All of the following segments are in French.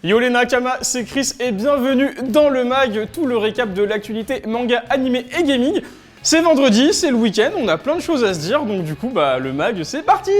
Yo les Nakama, c'est Chris et bienvenue dans le mag, tout le récap de l'actualité manga, animé et gaming. C'est vendredi, c'est le week-end, on a plein de choses à se dire, donc du coup, le mag, c'est parti!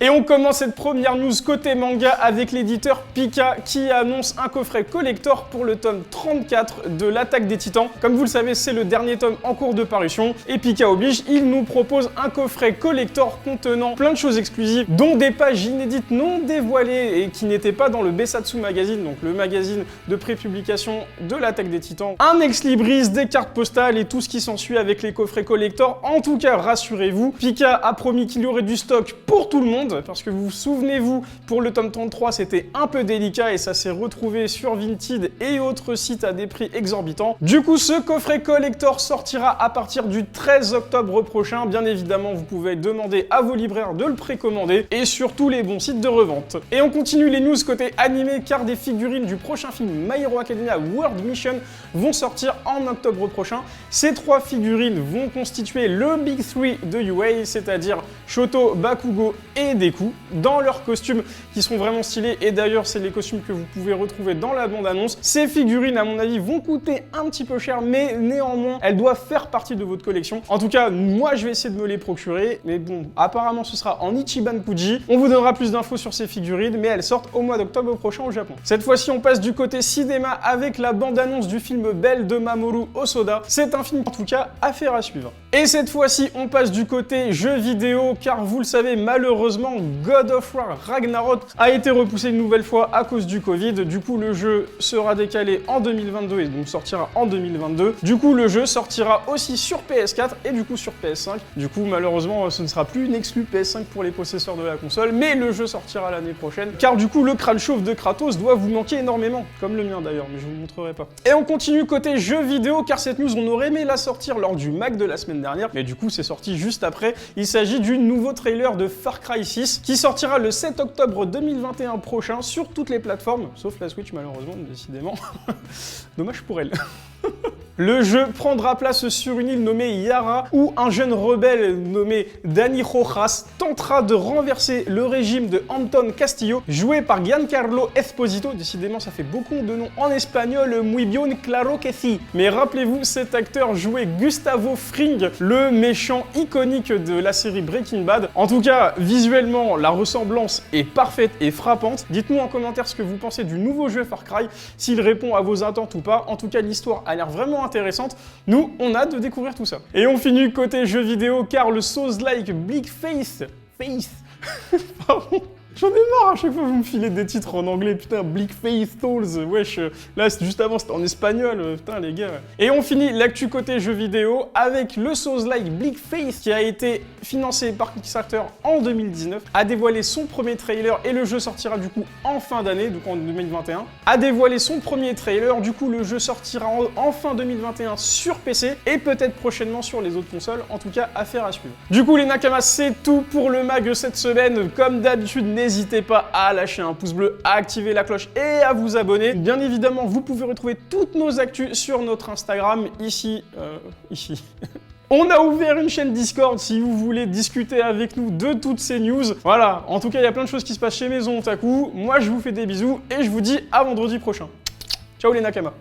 Et on commence cette première news côté manga avec l'éditeur Pika qui annonce un coffret collector pour le tome 34 de l'Attaque des Titans. Comme vous le savez, c'est le dernier tome en cours de parution et Pika oblige, il nous propose un coffret collector contenant plein de choses exclusives, dont des pages inédites non dévoilées et qui n'étaient pas dans le Besatsu Magazine, donc le magazine de prépublication de l'Attaque des Titans. Un ex-libris, des cartes postales et tout ce qui s'ensuit avec les coffrets collector. En tout cas, rassurez-vous, Pika a promis qu'il y aurait du stock pour tout le monde. Parce que vous souvenez-vous, pour le tome 33, c'était un peu délicat et ça s'est retrouvé sur Vinted et autres sites à des prix exorbitants. Du coup, ce coffret collector sortira à partir du 13 octobre prochain. Bien évidemment, vous pouvez demander à vos libraires de le précommander et sur tous les bons sites de revente. Et on continue les news côté animé car des figurines du prochain film My Hero Academia World Mission vont sortir en octobre prochain. Ces trois figurines vont constituer le Big 3 de UA, c'est-à-dire Shoto, Bakugo et Deku, dans leurs costumes qui sont vraiment stylés, et d'ailleurs c'est les costumes que vous pouvez retrouver dans la bande-annonce. Ces figurines à mon avis vont coûter un petit peu cher, mais néanmoins elles doivent faire partie de votre collection. En tout cas, moi je vais essayer de me les procurer, mais bon, apparemment ce sera en Ichiban Kuji. On vous donnera plus d'infos sur ces figurines, mais elles sortent au mois d'octobre prochain au Japon. Cette fois-ci on passe du côté cinéma avec la bande-annonce du film Belle de Mamoru Hosoda. C'est un film en tout cas à faire à suivre. Et cette fois-ci on passe du côté jeux vidéo, car vous le savez, malheureusement God of War Ragnarok a été repoussé une nouvelle fois à cause du Covid. Du coup, le jeu sera décalé en 2022 et donc sortira en 2022. Du coup, le jeu sortira aussi sur PS4 et du coup sur PS5. Du coup, malheureusement, ce ne sera plus une exclue PS5 pour les possesseurs de la console, mais le jeu sortira l'année prochaine. Car du coup, le crâne chauve de Kratos doit vous manquer énormément, comme le mien d'ailleurs, mais je vous montrerai pas. Et on continue côté jeux vidéo, car cette news, on aurait aimé la sortir lors du mag de la semaine dernière, mais du coup, c'est sorti juste après. Il s'agit du nouveau trailer de Far Cry 6 qui sortira le 7 octobre 2021 prochain sur toutes les plateformes, sauf la Switch malheureusement, décidément. Dommage pour elle. Le jeu prendra place sur une île nommée Yara, où un jeune rebelle nommé Dani Rojas tentera de renverser le régime de Anton Castillo, joué par Giancarlo Esposito. Décidément, ça fait beaucoup de noms en espagnol, muy bien claro que sí. Mais rappelez-vous, cet acteur jouait Gustavo Fring, le méchant iconique de la série Breaking Bad. En tout cas, visuellement, la ressemblance est parfaite et frappante. Dites-nous en commentaire ce que vous pensez du nouveau jeu Far Cry, s'il répond à vos attentes ou pas. En tout cas, l'histoire a l'air vraiment intéressante. Nous, on a hâte de découvrir tout ça. Et on finit côté jeux vidéo, car le Souls-like Big Face... Pardon. J'en ai marre, à chaque fois vous me filez des titres en anglais, putain, Bleak Face Souls, wesh, là juste avant c'était en espagnol, putain les gars. Et on finit l'actu côté jeux vidéo avec le Souls-like Bleak Face qui a été financé par Kickstarter en 2019, a dévoilé son premier trailer et le jeu sortira du coup en fin d'année, donc en 2021. A dévoilé son premier trailer, du coup le jeu sortira en fin 2021 sur PC et peut-être prochainement sur les autres consoles, en tout cas affaire à suivre. Du coup les Nakamas, c'est tout pour le mag cette semaine, comme d'habitude, n'hésitez pas à lâcher un pouce bleu, à activer la cloche et à vous abonner. Bien évidemment, vous pouvez retrouver toutes nos actus sur notre Instagram, ici. On a ouvert une chaîne Discord si vous voulez discuter avec nous de toutes ces news. Voilà, en tout cas, il y a plein de choses qui se passent chez Maison Otaku. Moi, je vous fais des bisous et je vous dis à vendredi prochain. Ciao les Nakamas.